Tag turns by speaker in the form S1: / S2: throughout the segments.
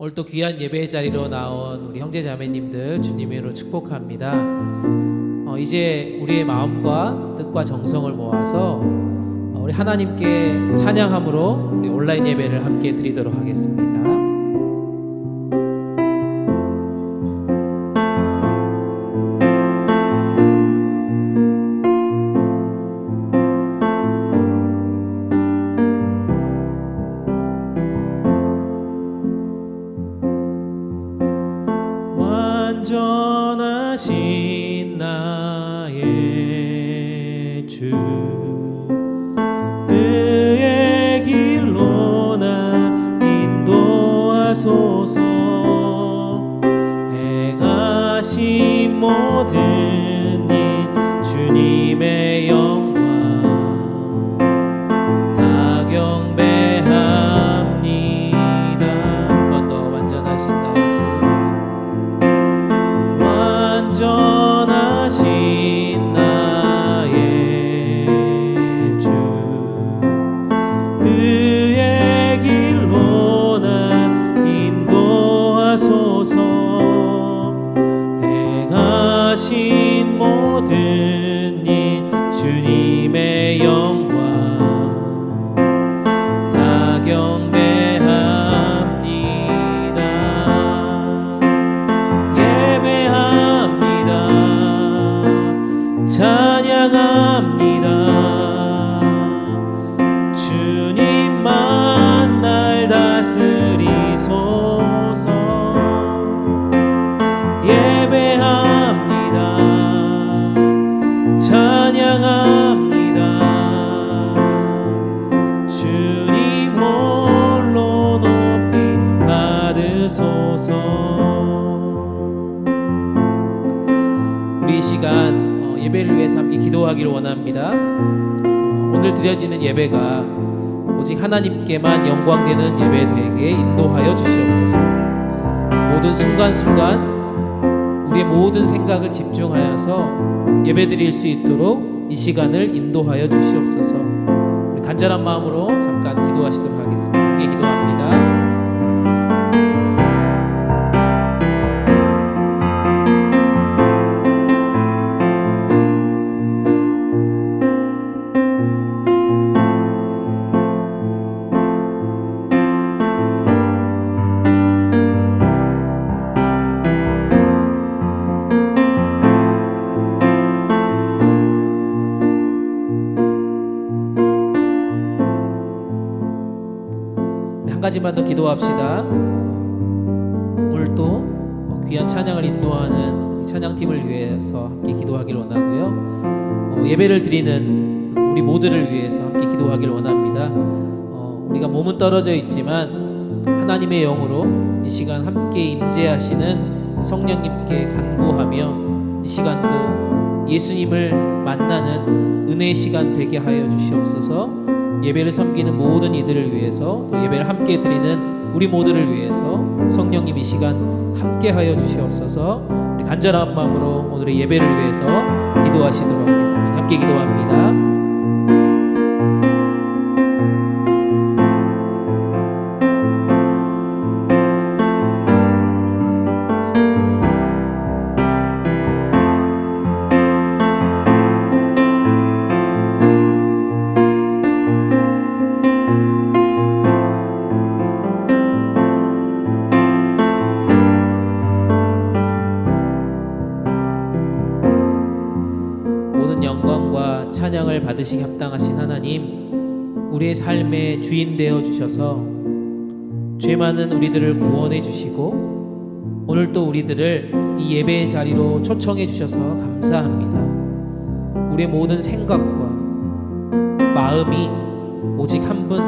S1: 오늘 또 귀한 예배의 자리로 나온 우리 형제 자매님들 주님의 이름으로 축복합니다. 이제 우리의 마음과 뜻과 정성을 모아서 우리 하나님께 찬양함으로 우리 온라인 예배를 함께 드리도록 하겠습니다. 완전하신 나의 주, 의의 길로 나 인도하소서. 행하신 모든 일 주님의 영광 다 경배합니다. 한 번 더. 완전하신 나의 주, 완전하신 나의 주, 의의 길로 나 인도하소서. 행하신 모든 일 주님의 영광 다 경배합니다. 찬양합니다. 주님만 날 다스리소서. 예배합니다. 찬양합니다. 주님 홀로 높이 받으소서. 우리 이 시간 예배를 위해서 함께 기도하기를 원합니다. 오늘 드려지는 예배가 오직 하나님께만 영광되는 예배 되게 인도하여 주시옵소서. 모든 순간순간 우리의 모든 생각을 집중하여서 예배 드릴 수 있도록 이 시간을 인도하여 주시옵소서. 우리 간절한 마음으로 잠깐 기도하시도록 하겠습니다. 함께 기도합니다. 한 가지만 더 기도합시다. 오늘 또 귀한 찬양을 인도하는 찬양팀을 위해서 함께 기도하기를 원하고요. 예배를 드리는 우리 모두를 위해서 함께 기도하기를 원합니다. 우리가 몸은 떨어져 있지만 하나님의 영으로 이 시간 함께 임재하시는 성령님께 간구하며 이 시간도 예수님을 만나는 은혜의 시간 되게 하여 주시옵소서. 예배를 섬기는 모든 이들을 위해서 또 예배를 함께 드리는 우리 모두를 위해서 성령님 이 시간 함께 하여 주시옵소서. 우리 간절한 마음으로 오늘의 예배를 위해서 기도하시도록 하겠습니다. 함께 기도합니다. 영광과 찬양을 받으시기 합당하신 하나님, 우리의 삶의 주인 되어 주셔서 죄 많은 우리들을 구원해 주시고 오늘 또 우리들을 이 예배의 자리로 초청해 주셔서 감사합니다. 우리의 모든 생각과 마음이 오직 한 분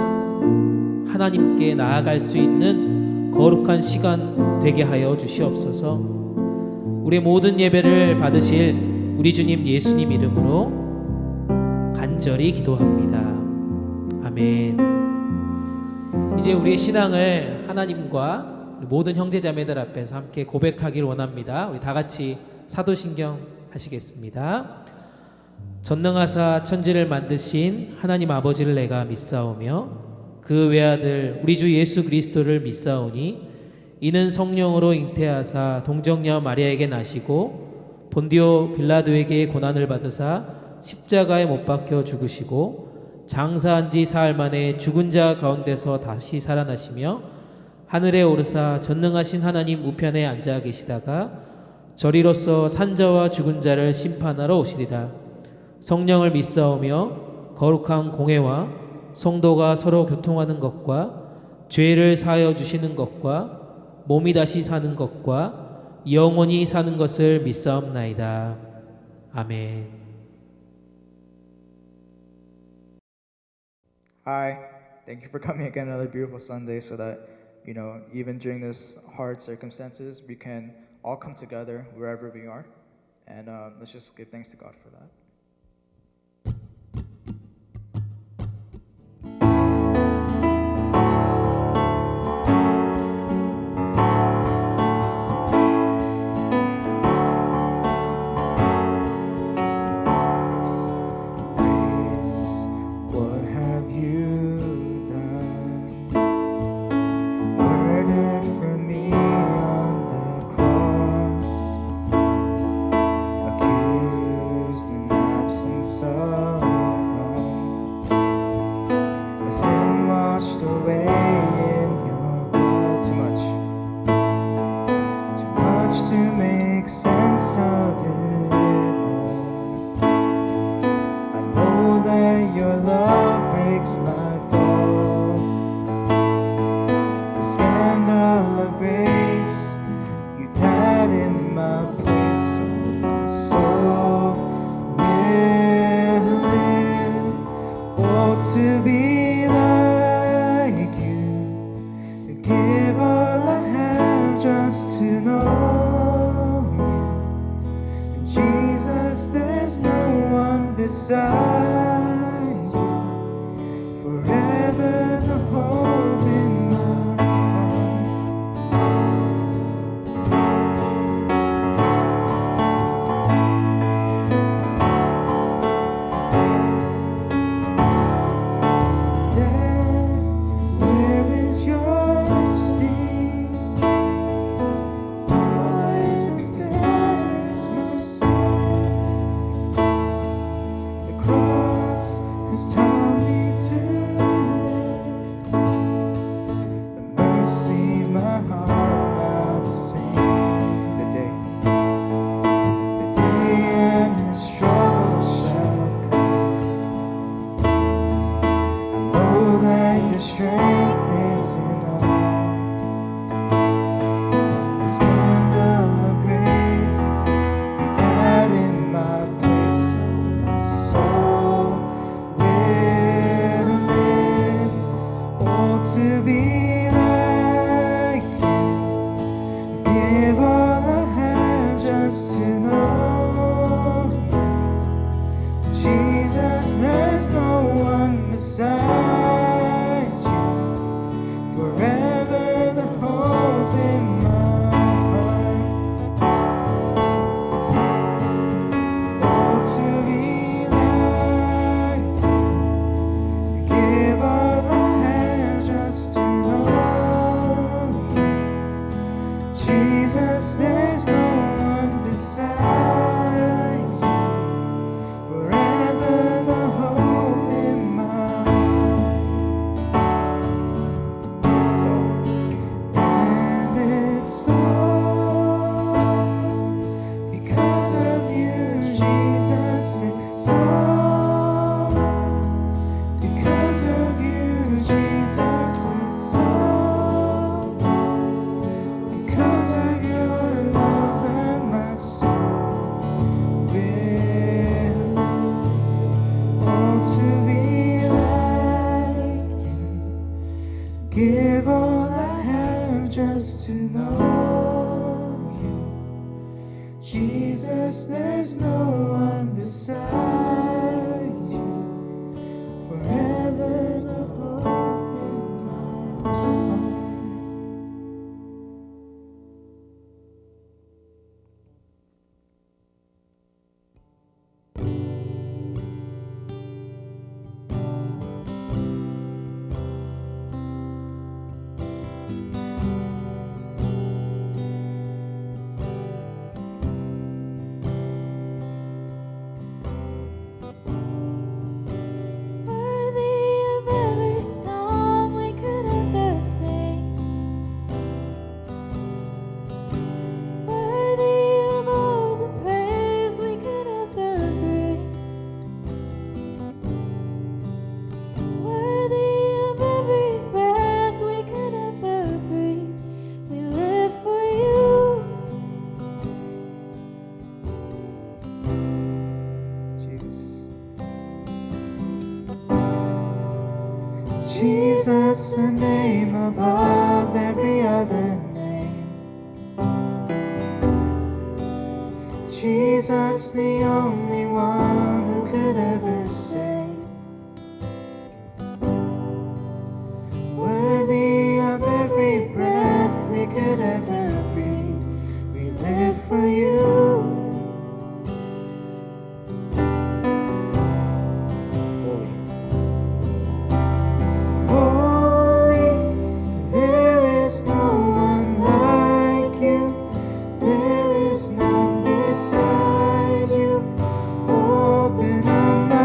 S1: 하나님께 나아갈 수 있는 거룩한 시간 되게 하여 주시옵소서. 우리의 모든 예배를 받으실 우리 주님 예수님 이름으로 간절히 기도합니다. 아멘. 이제 우리의 신앙을 하나님과 우리 모든 형제자매들 앞에서 함께 고백하길 원합니다. 우리 다 같이 사도신경 하시겠습니다. 전능하사 천지를 만드신 하나님 아버지를 내가 믿사오며 그 외아들 우리 주 예수 그리스도를 믿사오니 이는 성령으로 잉태하사 동정녀 마리아에게 나시고 본디오 빌라도에게 고난을 받으사 십자가에 못 박혀 죽으시고 장사한 지 사흘 만에 죽은 자 가운데서 다시 살아나시며 하늘에 오르사 전능하신 하나님 우편에 앉아 계시다가 저리로서 산자와 죽은 자를 심판하러 오시리라. 성령을 믿사오며 거룩한 공회와 성도가 서로 교통하는 것과 죄를 사하여 주시는 것과 몸이 다시 사는 것과 영원히 사는 것을 믿사옵나이다. 아멘.
S2: Hi, thank you for coming again another beautiful Sunday so that, even during this hard circumstances, we can all come together wherever we are. And let's just give thanks to God for that. To make sense of it all, I know that your love breaks my fall. The scandal of grace, you died in my place, so my soul will live. Oh, to be like you, give all I have just to know. Jesus, there's no one beside you. Forever the hope in my heart. Death, where is your sting? Yours is dead as my sin. The cross has taught me to live. The mercy my heart now to sing. The day and its struggle shall come. I know that your strength is enough. The scandal of grace, you died in my place, so my soul will live. Oh, to be like you, give all I have just to know. Jesus, there's no one beside you. Forever the hope in my heart. Oh, to be like you, give all I have just to know. Jesus, there's no one beside you. Forever the hope in my heart. Jesus, the name above every other name. Jesus, the only one who could ever save. Worthy of every breath we could ever breathe, we live for you. Holy, there is no one like you, there is none beside you. Open up my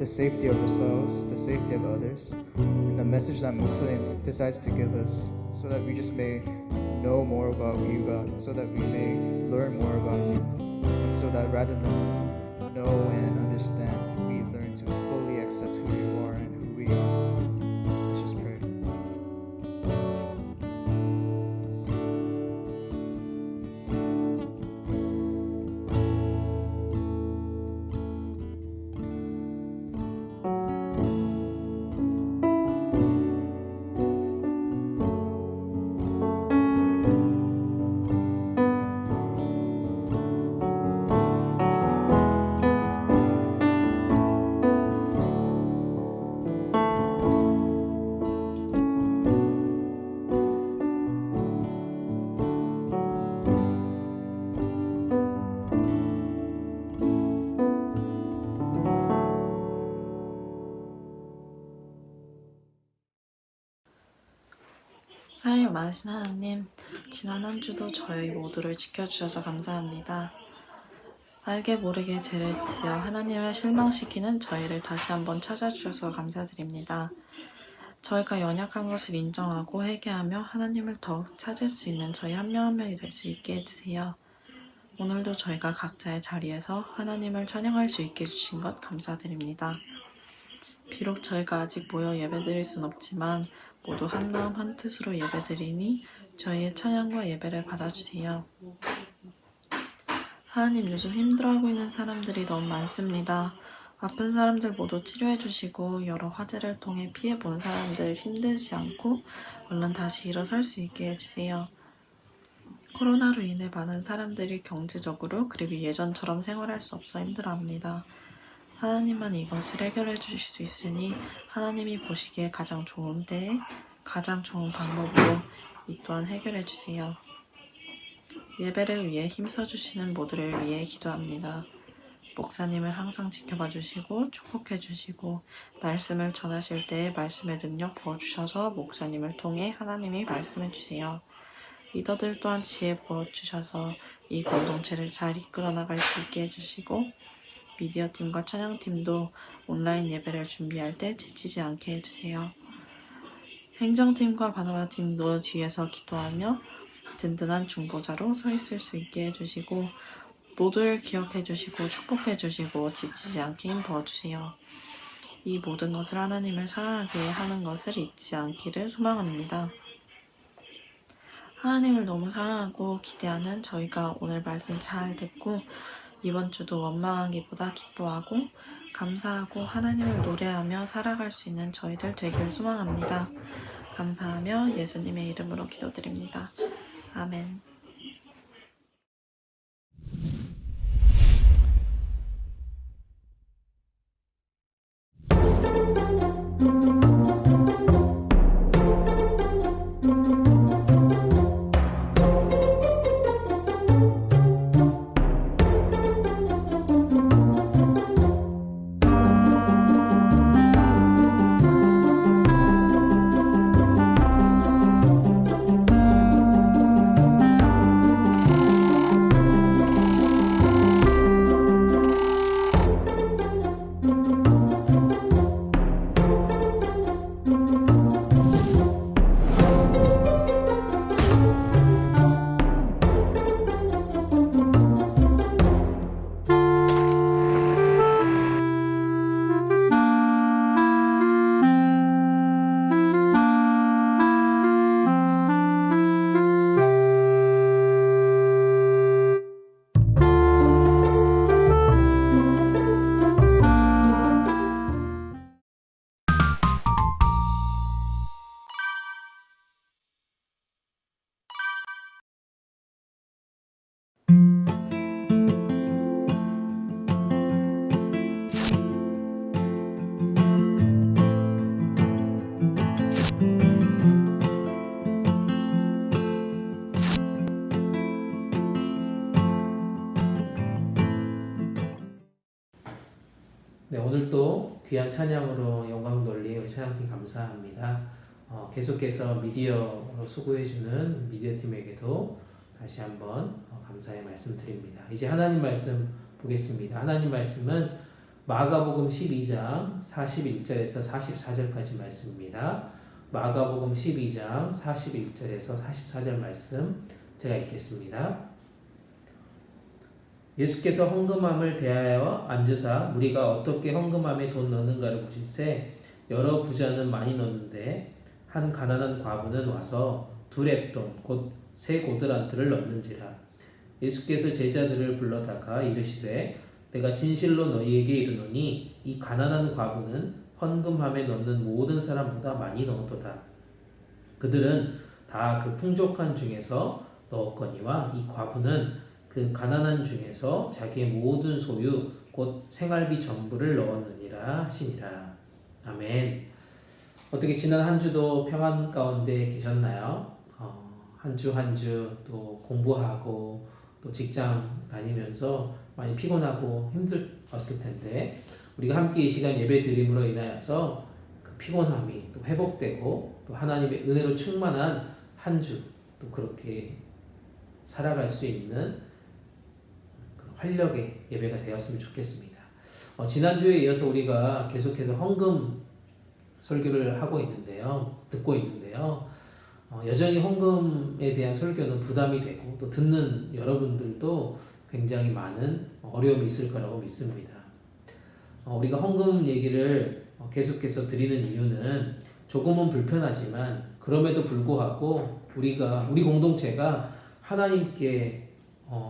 S2: the safety of ourselves, the safety of others, and the message that Muslim decides to give us, so that we just may know more about you, God, so that we may learn more about you, and so that rather than know and understand, we learn to fully accept who you are and who we are. Let's just pray.
S3: 사랑이 많으신 하나님, 지난 한 주도 저희 모두를 지켜주셔서 감사합니다. 알게 모르게 죄를 지어 하나님을 실망시키는 저희를 다시 한번 찾아주셔서 감사드립니다. 저희가 연약한 것을 인정하고 회개하며 하나님을 더욱 찾을 수 있는 저희 한 명 한 명이 될 수 있게 해주세요. 오늘도 저희가 각자의 자리에서 하나님을 찬양할 수 있게 해주신 것 감사드립니다. 비록 저희가 아직 모여 예배드릴 순 없지만 모두 한 마음 한 뜻으로 예배드리니 저희의 찬양과 예배를 받아주세요. 하나님, 요즘 힘들어하고 있는 사람들이 너무 많습니다. 아픈 사람들 모두 치료해주시고 여러 화재를 통해 피해본 사람들 힘들지 않고 얼른 다시 일어설 수 있게 해주세요. 코로나로 인해 많은 사람들이 경제적으로 그리고 예전처럼 생활할 수 없어 힘들어합니다. 하나님만 이것을 해결해 주실 수 있으니 하나님이 보시기에 가장 좋은 때에 가장 좋은 방법으로 이 또한 해결해 주세요. 예배를 위해 힘써 주시는 모두를 위해 기도합니다. 목사님을 항상 지켜봐 주시고 축복해 주시고 말씀을 전하실 때에 말씀의 능력 부어주셔서 목사님을 통해 하나님이 말씀해 주세요. 리더들 또한 지혜 부어주셔서 이 공동체를 잘 이끌어 나갈 수 있게 해주시고 미디어팀과 찬양팀도 온라인 예배를 준비할 때 지치지 않게 해주세요. 행정팀과 바나바팀도 뒤에서 기도하며 든든한 중보자로 서 있을 수 있게 해주시고 모두를 기억해 주시고 축복해 주시고 지치지 않게 힘 부어주세요. 이 모든 것을 하나님을 사랑하게 하는 것을 잊지 않기를 소망합니다. 하나님을 너무 사랑하고 기대하는 저희가 오늘 말씀 잘 듣고 이번 주도 원망하기보다 기뻐하고 감사하고 하나님을 노래하며 살아갈 수 있는 저희들 되길 소망합니다. 감사하며 예수님의 이름으로 기도드립니다. 아멘.
S1: 네, 오늘도 귀한 찬양으로 영광 돌리 우리 찬양팀 감사합니다. 계속해서 미디어로 수고해주는 미디어팀에게도 다시 한번 감사의 말씀 드립니다. 이제 하나님 말씀 보겠습니다. 하나님 말씀은 마가복음 12장 41절에서 44절까지 말씀입니다. 마가복음 12장 41절에서 44절 말씀 제가 읽겠습니다. 예수께서 헌금함을 대하여 앉으사 무리가 어떻게 헌금함에 돈 넣는가를 보실세 여러 부자는 많이 넣는데 한 가난한 과부는 와서 두 렙돈 곧 세 고드란트를 넣는지라. 예수께서 제자들을 불러다가 이르시되 내가 진실로 너희에게 이르노니 이 가난한 과부는 헌금함에 넣는 모든 사람보다 많이 넣었도다. 그들은 다 그 풍족한 중에서 넣었거니와 이 과부는 그 가난한 중에서 자기의 모든 소유 곧 생활비 전부를 넣었느니라 하시니라. 아멘. 어떻게 지난 한 주도 평안 가운데 계셨나요? 한 주 한 주 또 공부하고 또 직장 다니면서 많이 피곤하고 힘들었을 텐데 우리가 함께 이 시간 예배 드림으로 인하여서 그 피곤함이 또 회복되고 또 하나님의 은혜로 충만한 한 주 또 그렇게 살아갈 수 있는 활력의 예배가 되었으면 좋겠습니다. 지난주에 이어서 우리가 계속해서 헌금 설교를 하고 있는데요. 듣고 있는데요. 여전히 헌금에 대한 설교는 부담이 되고 또 듣는 여러분들도 굉장히 많은 어려움이 있을 거라고 믿습니다. 우리가 헌금 얘기를 계속해서 드리는 이유는 조금은 불편하지만 그럼에도 불구하고 우리 공동체가 하나님께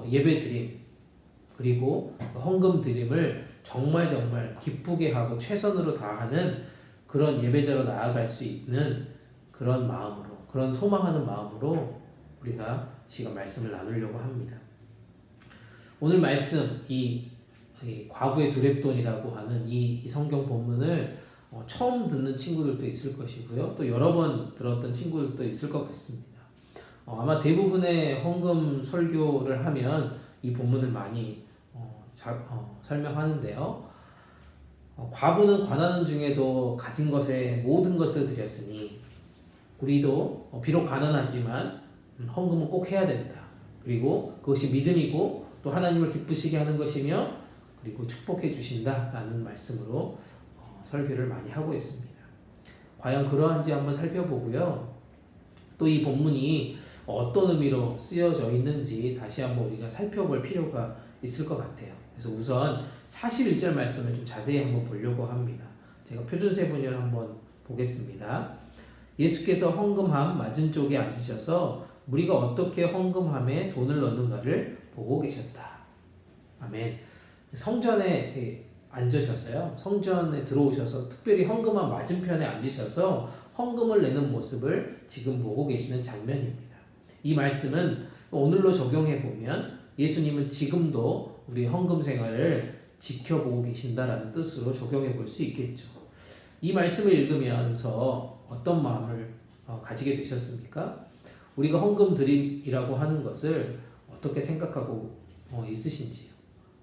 S1: 예배 드림 그리고 헌금 드림을 정말 기쁘게 하고 최선으로 다하는 그런 예배자로 나아갈 수 있는 그런 마음으로 그런 소망하는 마음으로 우리가 시간 말씀을 나누려고 합니다. 오늘 말씀 이 과부의 두 렙돈이라고 하는 이 성경 본문을 처음 듣는 친구들도 있을 것이고요. 또 여러 번 들었던 친구들도 있을 것 같습니다. 아마 대부분의 헌금 설교를 하면 이 본문을 많이 설명하는데요. 과부는 가난한 중에도 가진 것의 모든 것을 드렸으니 우리도 비록 가난하지만 헌금은 꼭 해야 된다. 그리고 그것이 믿음이고 또 하나님을 기쁘시게 하는 것이며 그리고 축복해 주신다라는 말씀으로 설교를 많이 하고 있습니다. 과연 그러한지 한번 살펴보고요. 또 이 본문이 어떤 의미로 쓰여져 있는지 다시 한번 우리가 살펴볼 필요가 있을 것 같아요. 그래서 우선 41절 말씀을 좀 자세히 한번 보려고 합니다. 제가 표준세번역을 한번 보겠습니다. 예수께서 헌금함 맞은쪽에 앉으셔서 무리가 어떻게 헌금함에 돈을 넣는가를 보고 계셨다. 아멘. 성전에 앉으셔서요. 성전에 들어오셔서 특별히 헌금함 맞은편에 앉으셔서 헌금을 내는 모습을 지금 보고 계시는 장면입니다. 이 말씀은 오늘로 적용해 보면 예수님은 지금도 우리 헌금 생활을 지켜보고 계신다라는 뜻으로 적용해 볼 수 있겠죠. 이 말씀을 읽으면서 어떤 마음을 가지게 되셨습니까? 우리가 헌금 드림이라고 하는 것을 어떻게 생각하고 있으신지요?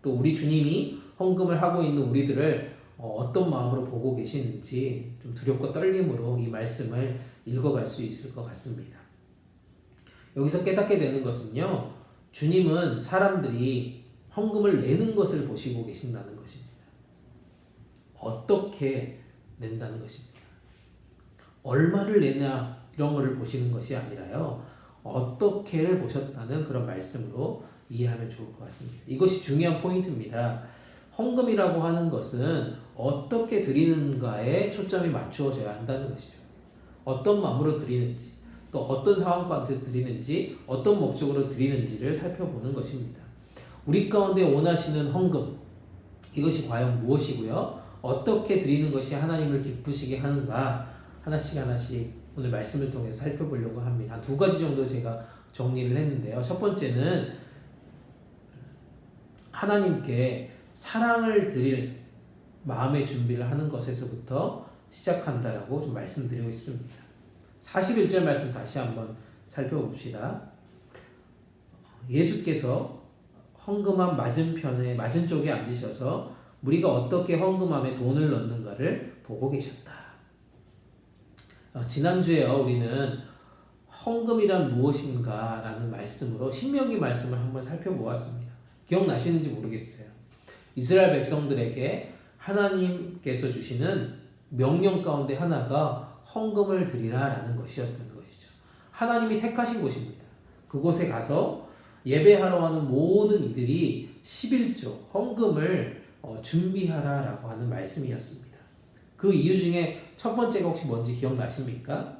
S1: 또 우리 주님이 헌금을 하고 있는 우리들을 어떤 마음으로 보고 계시는지 좀 두렵고 떨림으로 이 말씀을 읽어갈 수 있을 것 같습니다. 여기서 깨닫게 되는 것은요, 주님은 사람들이 헌금을 내는 것을 보시고 계신다는 것입니다. 어떻게 낸다는 것입니다. 얼마를 내냐 이런 것을 보시는 것이 아니라요, 어떻게를 보셨다는 그런 말씀으로 이해하면 좋을 것 같습니다. 이것이 중요한 포인트입니다. 헌금이라고 하는 것은 어떻게 드리는가에 초점이 맞추어져야 한다는 것이죠. 어떤 마음으로 드리는지, 또 어떤 상황 가운데 드리는지, 어떤 목적으로 드리는지를 살펴보는 것입니다. 우리 가운데 원하시는 헌금, 이것이 과연 무엇이고요? 어떻게 드리는 것이 하나님을 기쁘시게 하는가 하나씩 오늘 말씀을 통해 살펴보려고 합니다. 한 두 가지 정도 제가 정리를 했는데요. 첫 번째는 하나님께 사랑을 드릴 마음의 준비를 하는 것에서부터 시작한다라고 좀 말씀드리고 싶습니다. 41절 말씀 다시 한번 살펴봅시다. 예수께서 헌금함 맞은쪽에 앉으셔서 무리가 어떻게 헌금함에 돈을 넣는가를 보고 계셨다. 지난주에요, 우리는 헌금이란 무엇인가 라는 말씀으로 신명기 말씀을 한번 살펴보았습니다. 기억나시는지 모르겠어요. 이스라엘 백성들에게 하나님께서 주시는 명령 가운데 하나가 헌금을 드리라라는 것이었던 것이죠. 하나님이 택하신 곳입니다. 그곳에 가서 예배하러 가는 모든 이들이 11조 헌금을 준비하라라고 하는 말씀이었습니다. 그 이유 중에 첫 번째가 혹시 뭔지 기억나십니까?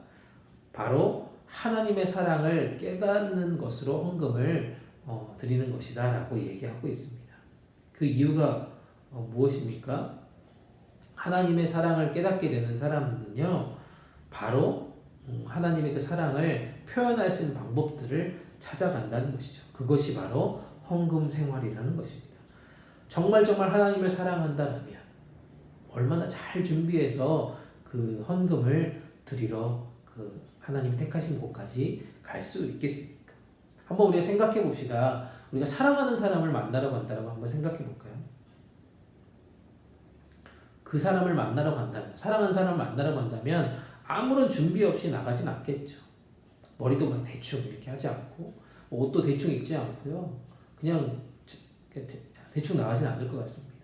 S1: 바로 하나님의 사랑을 깨닫는 것으로 헌금을 드리는 것이다 라고 얘기하고 있습니다. 그 이유가 무엇입니까? 하나님의 사랑을 깨닫게 되는 사람은요, 바로 하나님의 그 사랑을 표현할 수 있는 방법들을 찾아간다는 것이죠. 그것이 바로 헌금 생활이라는 것입니다. 정말 하나님을 사랑한다라면 얼마나 잘 준비해서 그 헌금을 드리러 그 하나님 택하신 곳까지 갈 수 있겠습니까? 한번 우리가 생각해 봅시다. 우리가 사랑하는 사람을 만나러 간다라고 한번 생각해 볼까요? 그 사람을 만나러 간다면, 사랑하는 사람을 만나러 간다면 아무런 준비 없이 나가진 않겠죠. 머리도 막 대충 이렇게 하지 않고 옷도 대충 입지 않고요. 그냥 대충 나가진 않을 것 같습니다.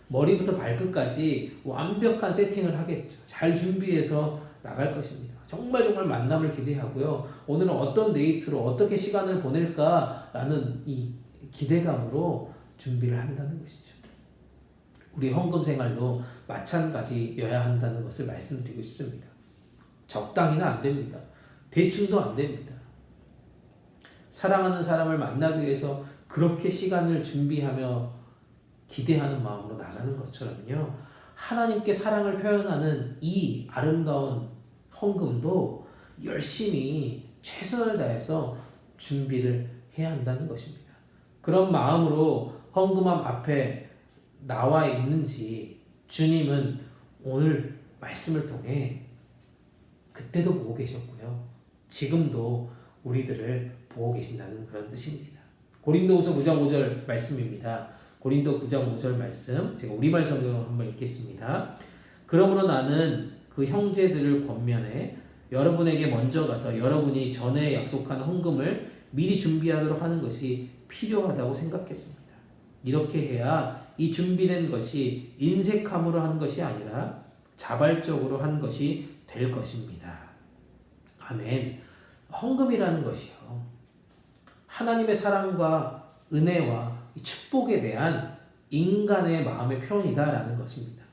S1: 머리부터 발끝까지 완벽한 세팅을 하겠죠. 잘 준비해서 나갈 것입니다. 정말 만남을 기대하고요. 오늘은 어떤 데이트로 어떻게 시간을 보낼까라는 이 기대감으로 준비를 한다는 것이죠. 우리 헌금 생활도 마찬가지여야 한다는 것을 말씀드리고 싶습니다. 적당히는 안 됩니다. 대충도 안 됩니다. 사랑하는 사람을 만나기 위해서 그렇게 시간을 준비하며 기대하는 마음으로 나가는 것처럼요. 하나님께 사랑을 표현하는 이 아름다운 헌금도 열심히 최선을 다해서 준비를 해야 한다는 것입니다. 그런 마음으로 헌금함 앞에 나와 있는지 주님은 오늘 말씀을 통해 그때도 보고 계셨고요. 지금도 우리들을 보고 계신다는 그런 뜻입니다. 고린도후서 9장 5절 말씀입니다. 고린도 9장 5절 말씀 제가 우리말 성경을 한번 읽겠습니다. 그러므로 나는 그 형제들을 권면해 여러분에게 먼저 가서 여러분이 전에 약속한 헌금을 미리 준비하도록 하는 것이 필요하다고 생각했습니다. 이렇게 해야 이 준비된 것이 인색함으로 한 것이 아니라 자발적으로 한 것이 될 것입니다. 아멘. 헌금이라는 것이요, 하나님의 사랑과 은혜와 이 축복에 대한 인간의 마음의 표현이다라는 것입니다.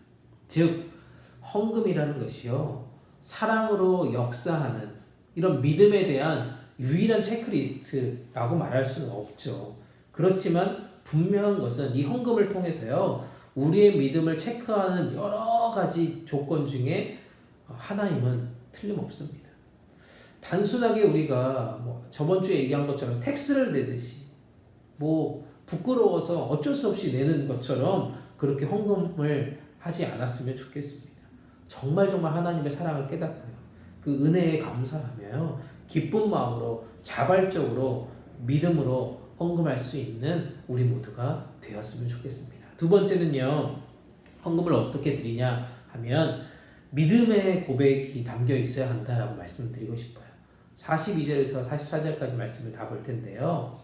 S1: 즉 헌금이라는 것이요, 사랑으로 역사하는 이런 믿음에 대한 유일한 체크리스트라고 말할 수는 없죠. 그렇지만 분명한 것은 이 헌금을 통해서요, 우리의 믿음을 체크하는 여러 가지 조건 중에 하나님은 틀림없습니다. 단순하게 우리가 저번 주에 얘기한 것처럼 텍스를 내듯이 부끄러워서 어쩔 수 없이 내는 것처럼 그렇게 헌금을 하지 않았으면 좋겠습니다. 정말 하나님의 사랑을 깨닫고요, 그 은혜에 감사하며 기쁜 마음으로 자발적으로 믿음으로 헌금할 수 있는 우리 모두가 되었으면 좋겠습니다. 두 번째는요, 헌금을 어떻게 드리냐 하면 믿음의 고백이 담겨 있어야 한다라고 말씀드리고 싶어요. 42절부터 44절까지 말씀을 다 볼 텐데요.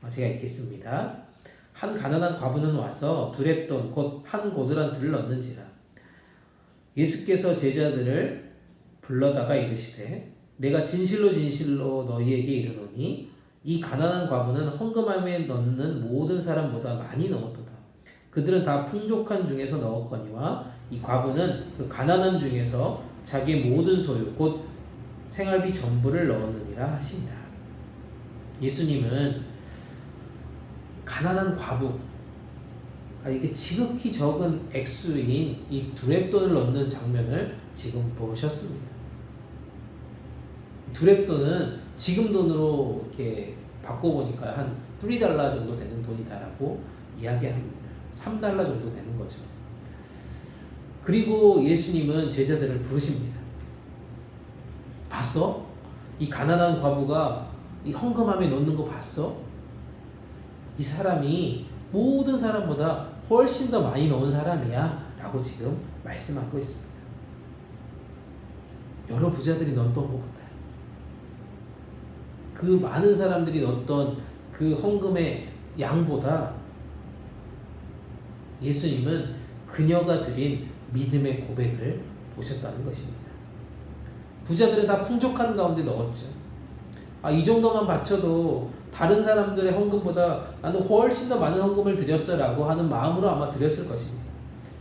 S1: 제가 읽겠습니다. 한 가난한 과부는 와서 두렙돈 곧 한 고드란 들을 얻는지라. 예수께서 제자들을 불러다가 이르시되 내가 진실로 너희에게 이르노니 이 가난한 과부는 헌금함에 넣는 모든 사람보다 많이 넣었도다. 그들은 다 풍족한 중에서 넣었거니와 이 과부는 그 가난한 중에서 자기의 모든 소유 곧 생활비 전부를 넣었느니라 하시니라. 예수님은 가난한 과부, 이게 지극히 적은 액수인 이 두렙돈을 넣는 장면을 지금 보셨습니다. 두렙돈은 지금 돈으로 이렇게 바꿔보니까 한 $3 정도 되는 돈이다라고 이야기합니다. $3 정도 되는 거죠. 그리고 예수님은 제자들을 부르십니다. 봤어? 이 가난한 과부가 이 헌금함에 넣는 거 봤어? 이 사람이 모든 사람보다 훨씬 더 많이 넣은 사람이야 라고 지금 말씀하고 있습니다. 여러 부자들이 넣었던 것보다 그 많은 사람들이 넣었던 그 헌금의 양보다 예수님은 그녀가 드린 믿음의 고백을 보셨다는 것입니다. 부자들은 다 풍족한 가운데 넣었죠. 이 정도만 바쳐도 다른 사람들의 헌금보다 나는 훨씬 더 많은 헌금을 드렸어 라고 하는 마음으로 아마 드렸을 것입니다.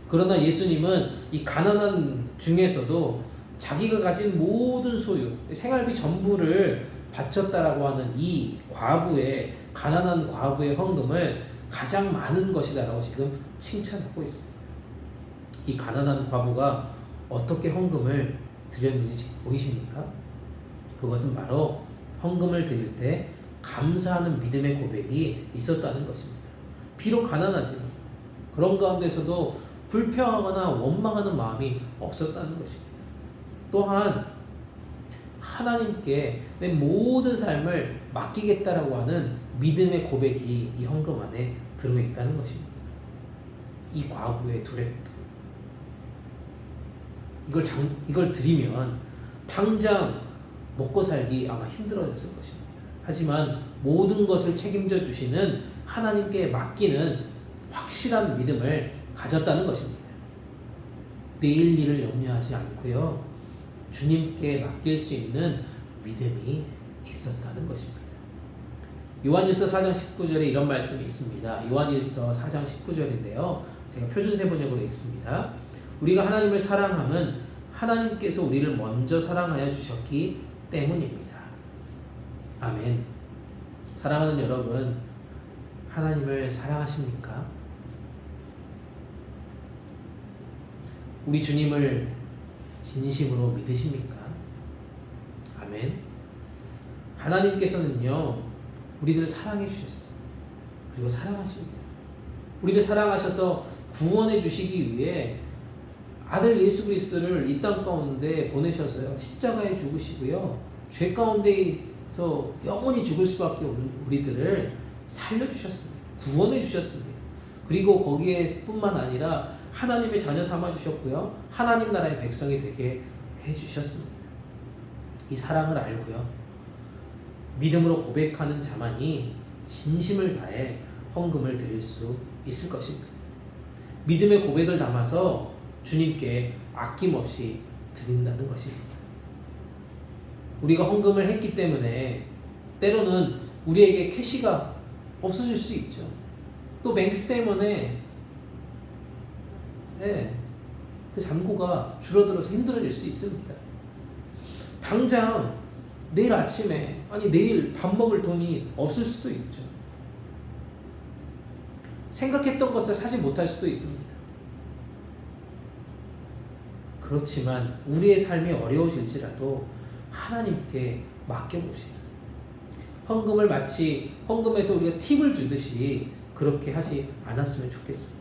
S1: 그러나 예수님은 이 가난한 중에서도 자기가 가진 모든 소유, 생활비 전부를 바쳤다라고 하는 이 과부의, 가난한 과부의 헌금을 가장 많은 것이다라고 지금 칭찬하고 있습니다. 이 가난한 과부가 어떻게 헌금을 드렸는지 보이십니까? 그것은 바로 헌금을 드릴 때 감사하는 믿음의 고백이 있었다는 것입니다. 비록 가난하지만 그런 가운데서도 불평하거나 원망하는 마음이 없었다는 것입니다. 또한 하나님께 내 모든 삶을 맡기겠다라고 하는 믿음의 고백이 이 헌금 안에 들어있다는 것입니다. 이 과부의 두렵도 이걸 드리면 당장 먹고 살기 아마 힘들어졌을 것입니다. 하지만 모든 것을 책임져 주시는 하나님께 맡기는 확실한 믿음을 가졌다는 것입니다. 내일 일을 염려하지 않고요, 주님께 맡길 수 있는 믿음이 있었다는 것입니다. 요한일서 4장 19절에 이런 말씀이 있습니다. 요한일서 4장 19절인데요. 제가 표준세 번역으로 읽습니다. 우리가 하나님을 사랑함은 하나님께서 우리를 먼저 사랑하여 주셨기 때문입니다. 아멘. 사랑하는 여러분, 하나님을 사랑하십니까? 우리 주님을 진심으로 믿으십니까? 아멘. 하나님께서는요, 우리들을 사랑해 주셨어요. 그리고 사랑하십니다. 우리를 사랑하셔서 구원해 주시기 위해 아들 예수 그리스도를 이 땅 가운데 보내셔서요, 십자가에 죽으시고요, 죄 가운데서 영원히 죽을 수밖에 없는 우리들을 살려주셨습니다. 구원해 주셨습니다. 그리고 거기에 뿐만 아니라 하나님의 자녀 삼아 주셨고요, 하나님 나라의 백성이 되게 해주셨습니다. 이 사랑을 알고요, 믿음으로 고백하는 자만이 진심을 다해 헌금을 드릴 수 있을 것입니다. 믿음의 고백을 담아서 주님께 아낌없이 드린다는 것입니다. 우리가 헌금을 했기 때문에 때로는 우리에게 캐시가 없어질 수 있죠. 또 뱅크 스테이먼에 그 잔고가 줄어들어서 힘들어질 수 있습니다. 당장 내일 아침에, 내일 밥 먹을 돈이 없을 수도 있죠. 생각했던 것을 사지 못할 수도 있습니다. 그렇지만 우리의 삶이 어려우실지라도 하나님께 맡겨봅시다. 헌금을 마치 헌금에서 우리가 팁을 주듯이 그렇게 하지 않았으면 좋겠습니다.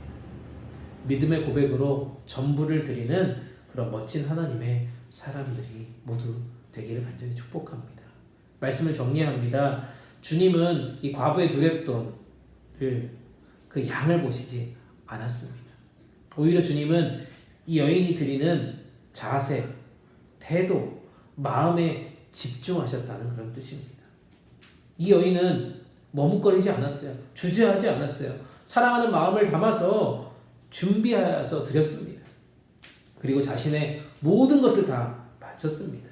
S1: 믿음의 고백으로 전부를 드리는 그런 멋진 하나님의 사람들이 모두 되기를 간절히 축복합니다. 말씀을 정리합니다. 주님은 이 과부의 두렙돈을, 그 양을 보시지 않았습니다. 오히려 주님은 이 여인이 드리는 자세, 태도, 마음에 집중하셨다는 그런 뜻입니다. 이 여인은 머뭇거리지 않았어요. 주저하지 않았어요. 사랑하는 마음을 담아서 준비하여서 드렸습니다. 그리고 자신의 모든 것을 다 바쳤습니다.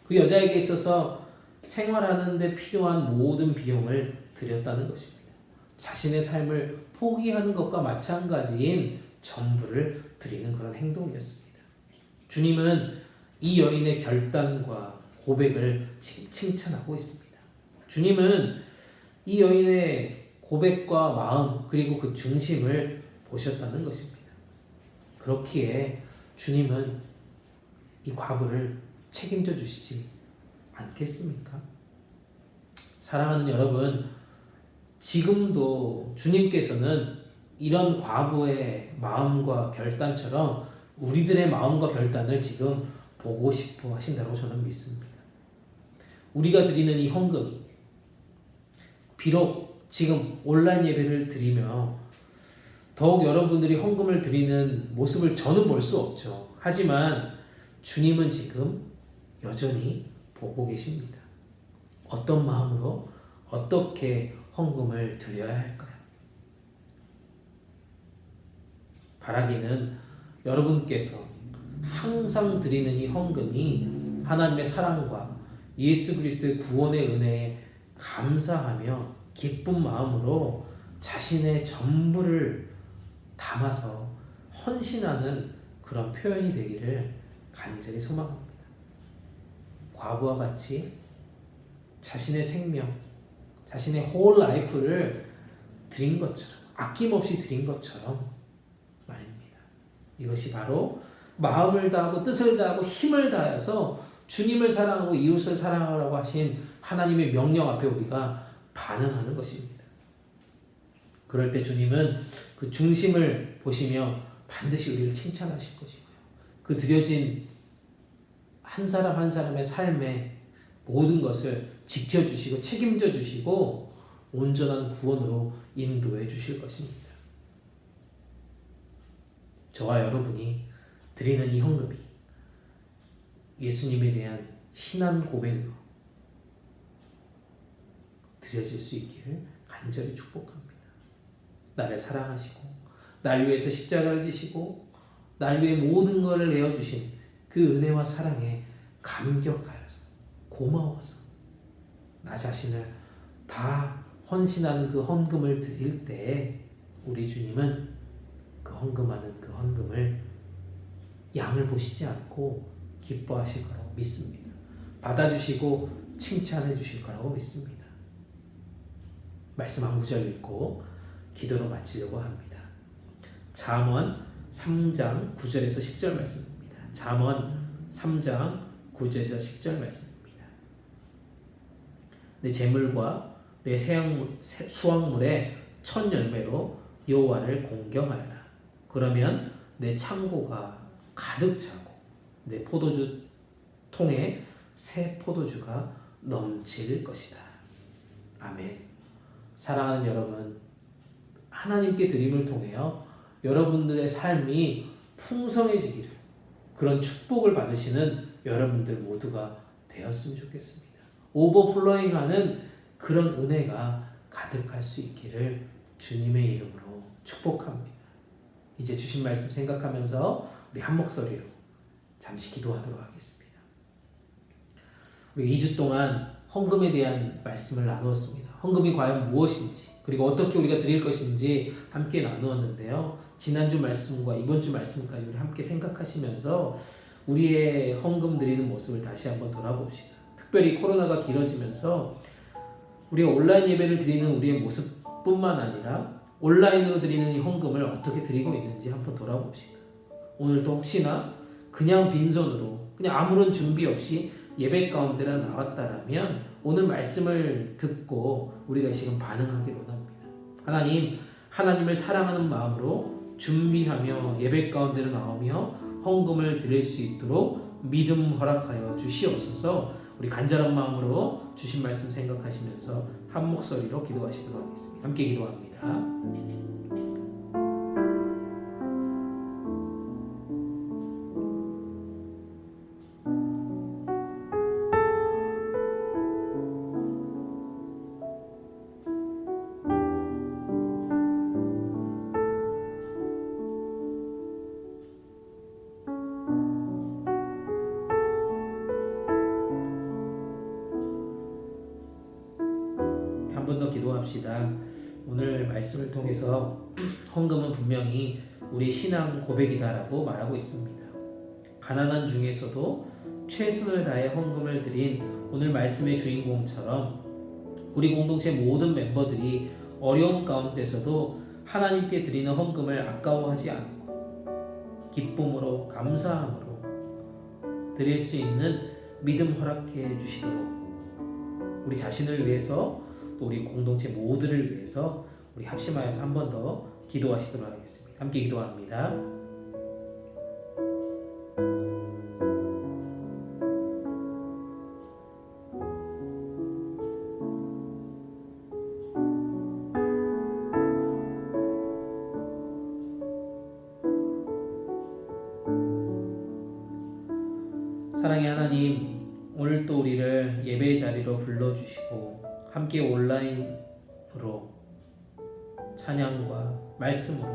S1: 그 여자에게 있어서 생활하는 데 필요한 모든 비용을 드렸다는 것입니다. 자신의 삶을 포기하는 것과 마찬가지인 전부를 드리는 그런 행동이었습니다. 주님은 이 여인의 결단과 고백을 칭찬하고 있습니다. 주님은 이 여인의 고백과 마음, 그리고 그 중심을 보셨다는 것입니다. 그렇기에 주님은 이 과부를 책임져 주시지 않겠습니까? 사랑하는 여러분, 지금도 주님께서는 이런 과부의 마음과 결단처럼 우리들의 마음과 결단을 지금 보고 싶어 하신다고 저는 믿습니다. 우리가 드리는 이 헌금이 비록 지금 온라인 예배를 드리며 더욱 여러분들이 헌금을 드리는 모습을 저는 볼 수 없죠. 하지만 주님은 지금 여전히 보고 계십니다. 어떤 마음으로 어떻게 헌금을 드려야 할까요? 바라기는 여러분께서 항상 드리는 이 헌금이 하나님의 사랑과 예수 그리스도의 구원의 은혜에 감사하며 기쁜 마음으로 자신의 전부를 담아서 헌신하는 그런 표현이 되기를 간절히 소망합니다. 과부와 같이 자신의 생명, 자신의 홀 라이프를 드린 것처럼, 아낌없이 드린 것처럼 말입니다. 이것이 바로 마음을 다하고 뜻을 다하고 힘을 다해서 주님을 사랑하고 이웃을 사랑하라고 하신 하나님의 명령 앞에 우리가 반응하는 것입니다. 그럴 때 주님은 그 중심을 보시며 반드시 우리를 칭찬하실 것이고요. 그 드려진 한 사람 한 사람의 삶에 모든 것을 지켜주시고 책임져 주시고 온전한 구원으로 인도해 주실 것입니다. 저와 여러분이 드리는 이 헌금이 예수님에 대한 신앙 고백으로 드려질 수 있기를 간절히 축복합니다. 나를 사랑하시고 날 위해서 십자가를 지시고 날 위해 모든 것을 내어주신 그 은혜와 사랑에 감격하여서 고마워서 나 자신을 다 헌신하는 그 헌금을 드릴 때 우리 주님은 그 헌금하는 그 헌금을 양을 보시지 않고 기뻐하실 거라고 믿습니다. 받아주시고 칭찬해 주실 거라고 믿습니다. 말씀 한 구절 읽고 기도로 마치려고 합니다. 잠언 3장 9절에서 10절 말씀입니다. 잠언 3장 9절에서 10절 말씀입니다. 내 재물과 내 수확물의 첫 열매로 여호와를 공경하여라. 그러면 내 창고가 가득 차고 내 포도주 통에 새 포도주가 넘칠 것이다. 아멘. 사랑하는 여러분, 하나님께 드림을 통하여 여러분들의 삶이 풍성해지기를, 그런 축복을 받으시는 여러분들 모두가 되었으면 좋겠습니다. 오버플로잉하는 그런 은혜가 가득할 수 있기를 주님의 이름으로 축복합니다. 이제 주신 말씀 생각하면서 우리 한 목소리로 잠시 기도하도록 하겠습니다. 우리 2주 동안 헌금에 대한 말씀을 나누었습니다. 헌금이 과연 무엇인지, 그리고 어떻게 우리가 드릴 것인지 함께 나누었는데요. 지난주 말씀과 이번주 말씀까지 우리 함께 생각하시면서 우리의 헌금 드리는 모습을 다시 한번 돌아봅시다. 특별히 코로나가 길어지면서 우리가 온라인 예배를 드리는 우리의 모습뿐만 아니라 온라인으로 드리는 이 헌금을 어떻게 드리고 있는지 한번 돌아봅시다. 오늘도 혹시나 그냥 빈손으로, 그냥 아무런 준비 없이 예배 가운데나 나왔다라면 오늘 말씀을 듣고 우리가 지금 반응하기를 원합니다. 하나님, 하나님을 사랑하는 마음으로 준비하며 예배 가운데로 나오며 헌금을 드릴 수 있도록 믿음 허락하여 주시옵소서. 우리 간절한 마음으로 주신 말씀 생각하시면서 한 목소리로 기도하시도록 하겠습니다. 함께 기도합니다. 한 번 더 기도합시다. 오늘 말씀을 통해서 헌금은 분명히 우리 신앙 고백이다라고 말하고 있습니다. 가난한 중에서도 최선을 다해 헌금을 드린 오늘 말씀의 주인공처럼 우리 공동체 모든 멤버들이 어려움 가운데서도 하나님께 드리는 헌금을 아까워하지 않고 기쁨으로 감사함으로 드릴 수 있는 믿음 허락해 주시도록 우리 자신을 위해서 또 우리 공동체 모두를 위해서 우리 합심하여서 한 번 더 기도하시도록 하겠습니다. 함께 기도합니다. 사랑의 하나님, 오늘 또 우리를 예배의 자리로 불러주시고 함께 온라인으로 찬양과 말씀으로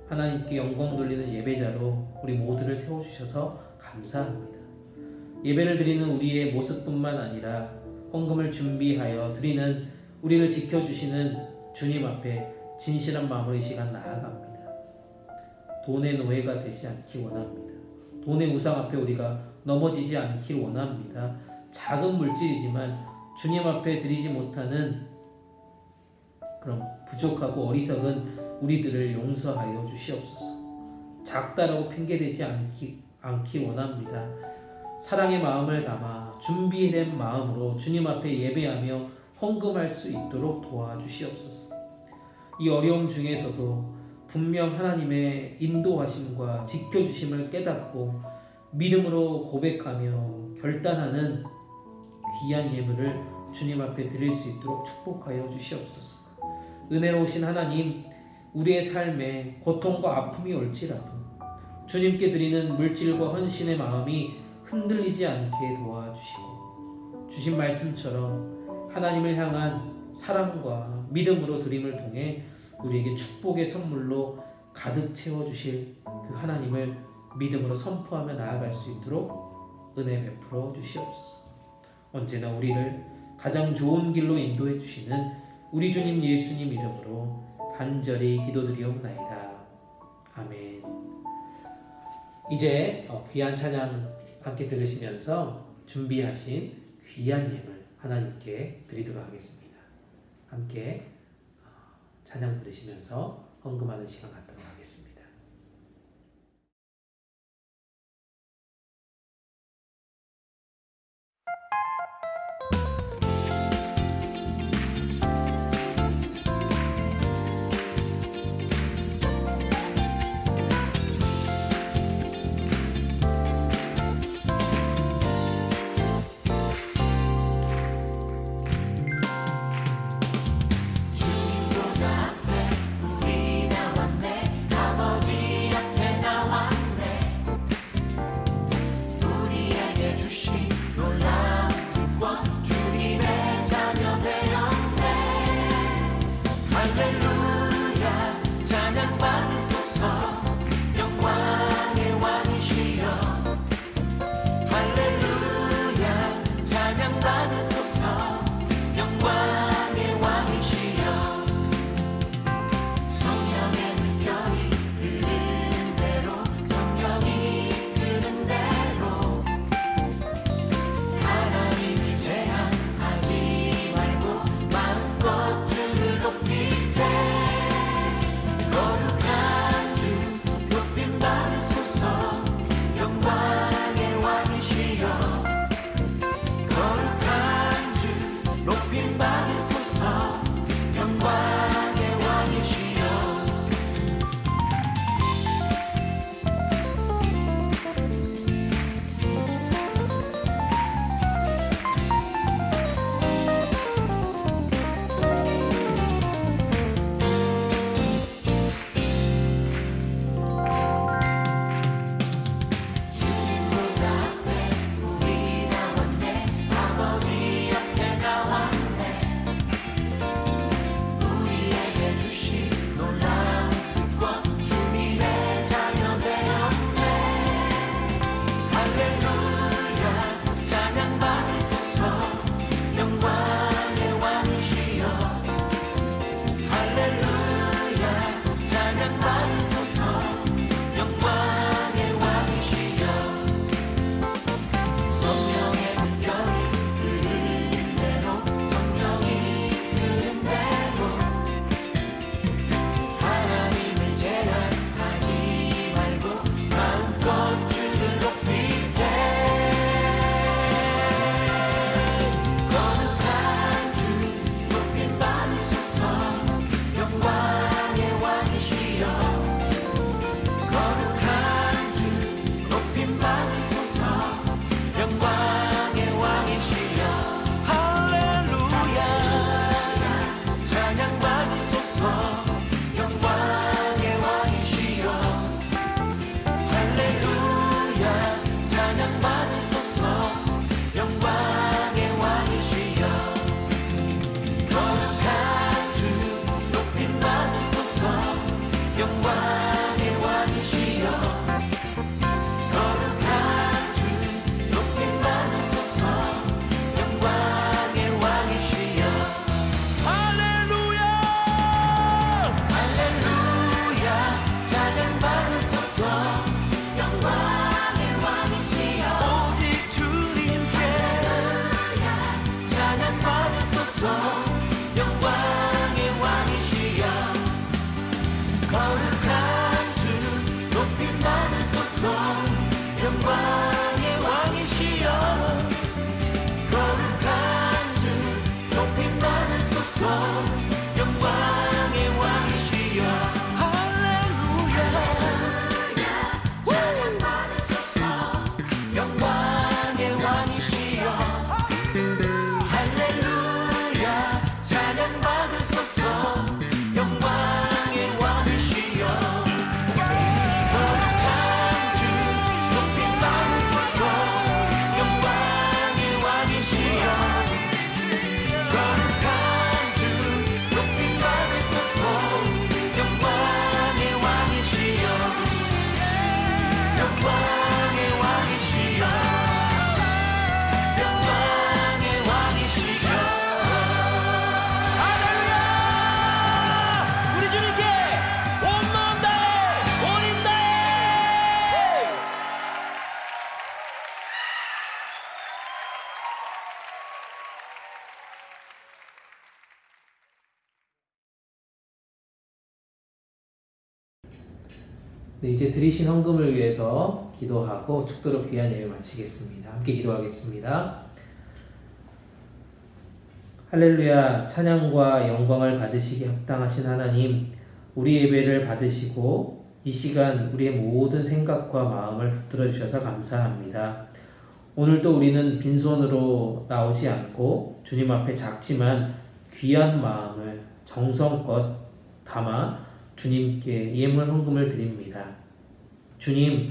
S1: 하나님께 영광 돌리는 예배자로 우리 모두를 세워주셔서 감사합니다. 예배를 드리는 우리의 모습뿐만 아니라 헌금을 준비하여 드리는 우리를 지켜주시는 주님 앞에 진실한 마음으로 이 시간 나아갑니다. 돈의 노예가 되지 않기 원합니다. 돈의 우상 앞에 우리가 넘어지지 않기를 원합니다. 작은 물질이지만 주님 앞에 드리지 못하는 그런 부족하고 어리석은 우리들을 용서하여 주시옵소서. 작다라고 핑계대지 않기 원합니다. 사랑의 마음을 담아 준비된 마음으로 주님 앞에 예배하며 헌금할 수 있도록 도와주시옵소서. 이 어려움 중에서도 분명 하나님의 인도하심과 지켜주심을 깨닫고 믿음으로 고백하며 결단하는 귀한 예물을 주님 앞에 드릴 수 있도록 축복하여 주시옵소서. 은혜로우신 하나님, 우리의 삶에 고통과 아픔이 올지라도 주님께 드리는 물질과 헌신의 마음이 흔들리지 않게 도와주시고 주신 말씀처럼 하나님을 향한 사랑과 믿음으로 드림을 통해 우리에게 축복의 선물로 가득 채워주실 그 하나님을 믿음으로 선포하며 나아갈 수 있도록 은혜 베풀어 주시옵소서. 언제나 우리를 가장 좋은 길로 인도해 주시는 우리 주님 예수님 이름으로 간절히 기도드리옵나이다. 아멘. 이제 귀한 찬양 함께 들으시면서 준비하신 귀한 예물 하나님께 드리도록 하겠습니다. 함께 찬양 들으시면서 헌금하는 시간 갖도록 하겠습니다.
S4: 영광의
S1: 네, 이제 드리신 헌금을 위해서 기도하고 축도로 귀한 예배 마치겠습니다. 함께 기도하겠습니다. 할렐루야, 찬양과 영광을 받으시기 합당하신 하나님, 우리 예배를 받으시고 이 시간 우리의 모든 생각과 마음을 붙들어 주셔서 감사합니다. 오늘도 우리는 빈손으로 나오지 않고 주님 앞에 작지만 귀한 마음을 정성껏 담아 주님께 예물 헌금을 드립니다. 주님,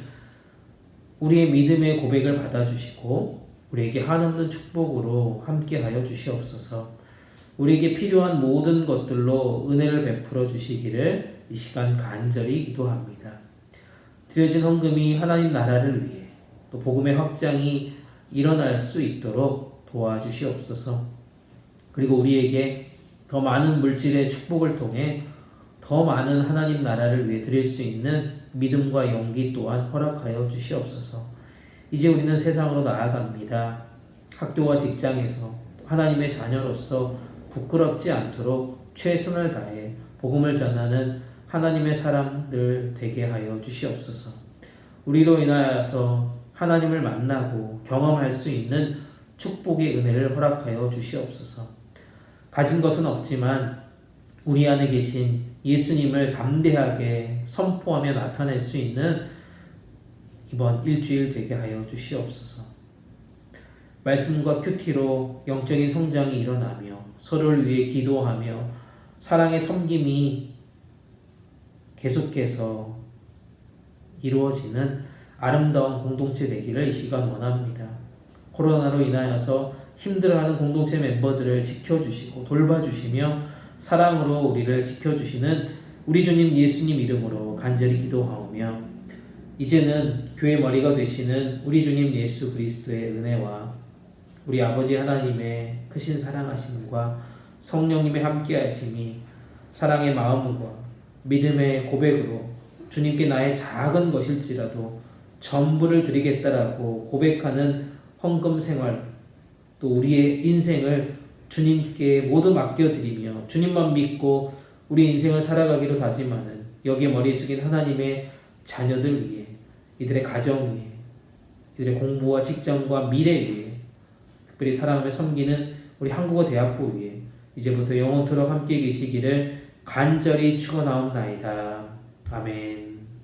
S1: 우리의 믿음의 고백을 받아주시고 우리에게 한없는 축복으로 함께하여 주시옵소서. 우리에게 필요한 모든 것들로 은혜를 베풀어 주시기를 이 시간 간절히 기도합니다. 드려진 헌금이 하나님 나라를 위해 또 복음의 확장이 일어날 수 있도록 도와주시옵소서. 그리고 우리에게 더 많은 물질의 축복을 통해 더 많은 하나님 나라를 위해 드릴 수 있는 믿음과 용기 또한 허락하여 주시옵소서. 이제 우리는 세상으로 나아갑니다. 학교와 직장에서 하나님의 자녀로서 부끄럽지 않도록 최선을 다해 복음을 전하는 하나님의 사람들 되게 하여 주시옵소서. 우리로 인하여서 하나님을 만나고 경험할 수 있는 축복의 은혜를 허락하여 주시옵소서. 가진 것은 없지만 우리 안에 계신 예수님을 담대하게 선포하며 나타낼 수 있는 이번 일주일 되게 하여 주시옵소서. 말씀과 큐티로 영적인 성장이 일어나며 서로를 위해 기도하며 사랑의 섬김이 계속해서 이루어지는 아름다운 공동체 되기를 이 시간 원합니다. 코로나로 인하여서 힘들어하는 공동체 멤버들을 지켜주시고 돌봐주시며 사랑으로 우리를 지켜주시는 우리 주님 예수님 이름으로 간절히 기도하오며 이제는 교회 머리가 되시는 우리 주님 예수 그리스도의 은혜와 우리 아버지 하나님의 크신 사랑하심과 성령님의 함께하심이 사랑의 마음과 믿음의 고백으로 주님께 나의 작은 것일지라도 전부를 드리겠다라고 고백하는 헌금 생활 또 우리의 인생을 주님께 모두 맡겨드리며 주님만 믿고 우리 인생을 살아가기로 다짐하는 여기에 머리 숙인 하나님의 자녀들 위해 이들의 가정 위해 이들의 공부와 직장과 미래 위해 특별히 사랑하며 섬기는 우리 한국어 대학부 위해 이제부터 영원토록 함께 계시기를 간절히 축원하옵나이다. 아멘.